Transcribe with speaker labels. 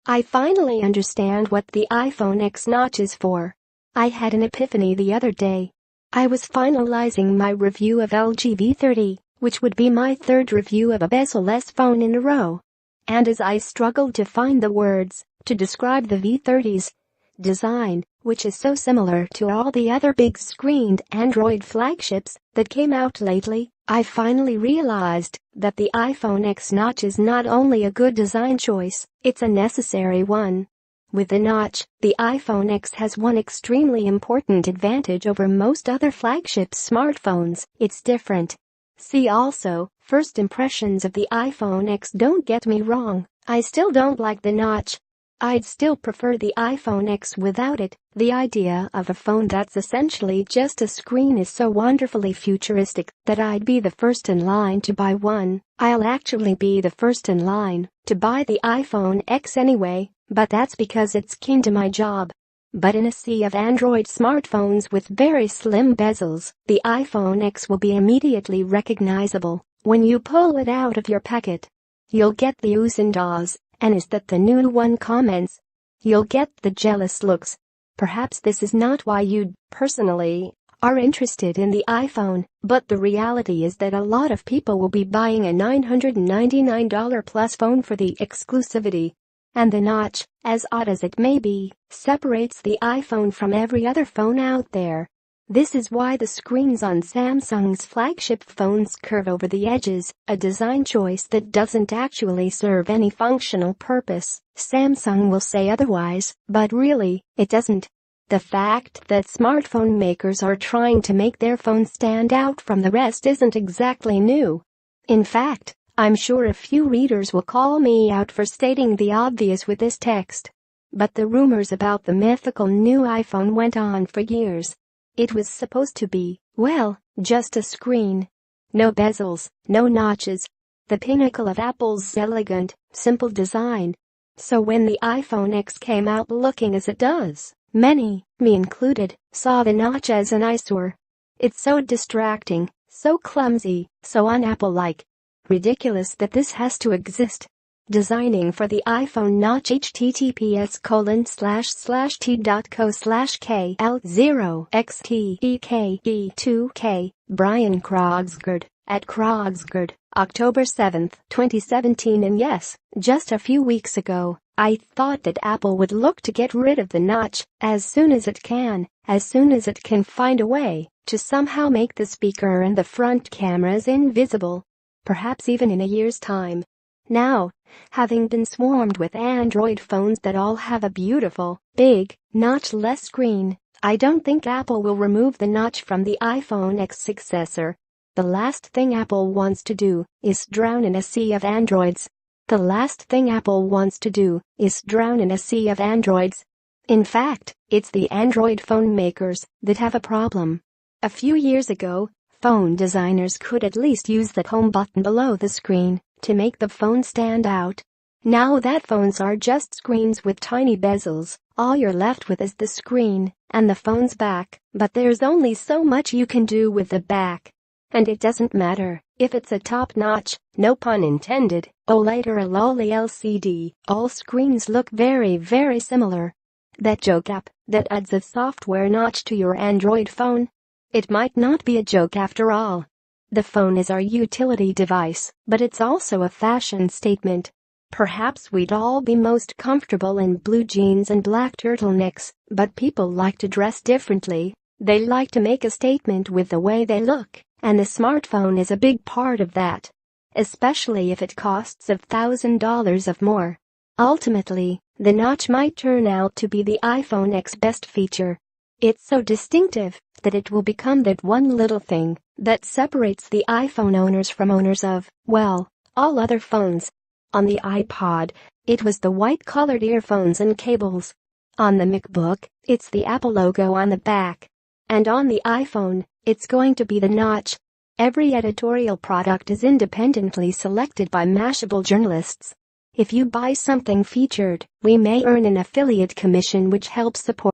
Speaker 1: I finally understand what the iPhone X notch is for. I had an epiphany the other day. I was finalizing my review of LG V30, which would be my third review of a bezel-less phone in a row. And as I struggled to find the words to describe the V30's design, which is so similar to all the other big-screened Android flagships that came out lately, I finally realized that the iPhone X notch is not only a good design choice, it's a necessary one. With the notch, the iPhone X has one extremely important advantage over most other flagship smartphones: it's different. See also, first impressions of the iPhone X. Don't get me wrong, I still don't like the notch. I'd still prefer the iPhone X without it. The idea of a phone that's essentially just a screen is so wonderfully futuristic that I'd be the first in line to buy one. I'll actually be the first in line to buy the iPhone X anyway, but that's because it's key to my job. But in a sea of Android smartphones with very slim bezels, the iPhone X will be immediately recognizable when you pull it out of your pocket. You'll get the oohs and ahs, and is that the new one comments. You'll get the jealous looks. Perhaps this is not why you, personally, are interested in the iPhone, but the reality is that a lot of people will be buying a $999 plus phone for the exclusivity. And the notch, as odd as it may be, separates the iPhone from every other phone out there. This is why the screens on Samsung's flagship phones curve over the edges, a design choice that doesn't actually serve any functional purpose. Samsung will say otherwise, but really, it doesn't. The fact that smartphone makers are trying to make their phones stand out from the rest isn't exactly new. In fact, I'm sure a few readers will call me out for stating the obvious with this text. But the rumors about the mythical new iPhone went on for years. It was supposed to be, well, just a screen. No bezels, no notches. The pinnacle of Apple's elegant, simple design. So when the iPhone X came out looking as it does, many, me included, saw the notch as an eyesore. It's so distracting, so clumsy, so un-Apple-like. Ridiculous that this has to exist. Designing for the iPhone notch. https://t.co/kl0xTEKE2K. Brian Krogsgard, at Krogsgard, October 7, 2017. And yes, just a few weeks ago, I thought that Apple would look to get rid of the notch as soon as it can find a way to somehow make the speaker and the front cameras invisible. Perhaps even in a year's time. Now, having been swarmed with Android phones that all have a beautiful, big, notch-less screen, I don't think Apple will remove the notch from the iPhone X successor. The last thing Apple wants to do is drown in a sea of Androids. In fact, it's the Android phone makers that have a problem. A few years ago, phone designers could at least use the home button below the screen to make the phone stand out. Now that phones are just screens with tiny bezels, all you're left with is the screen and the phone's back, but there's only so much you can do with the back. And it doesn't matter if it's a top-notch, no pun intended, OLED or a lowly LCD, all screens look very, very similar. That joke app that adds a software notch to your Android phone? It might not be a joke after all. The phone is our utility device, but it's also a fashion statement. Perhaps we'd all be most comfortable in blue jeans and black turtlenecks, but people like to dress differently. They like to make a statement with the way they look, and the smartphone is a big part of that. Especially if it costs $1,000 or more. Ultimately, the notch might turn out to be the iPhone X's best feature. It's so distinctive that it will become that one little thing that separates the iPhone owners from owners of, well, all other phones. On the iPod, it was the white-colored earphones and cables. On the MacBook, it's the Apple logo on the back. And on the iPhone, it's going to be the notch. Every editorial product is independently selected by Mashable journalists. If you buy something featured, we may earn an affiliate commission which helps support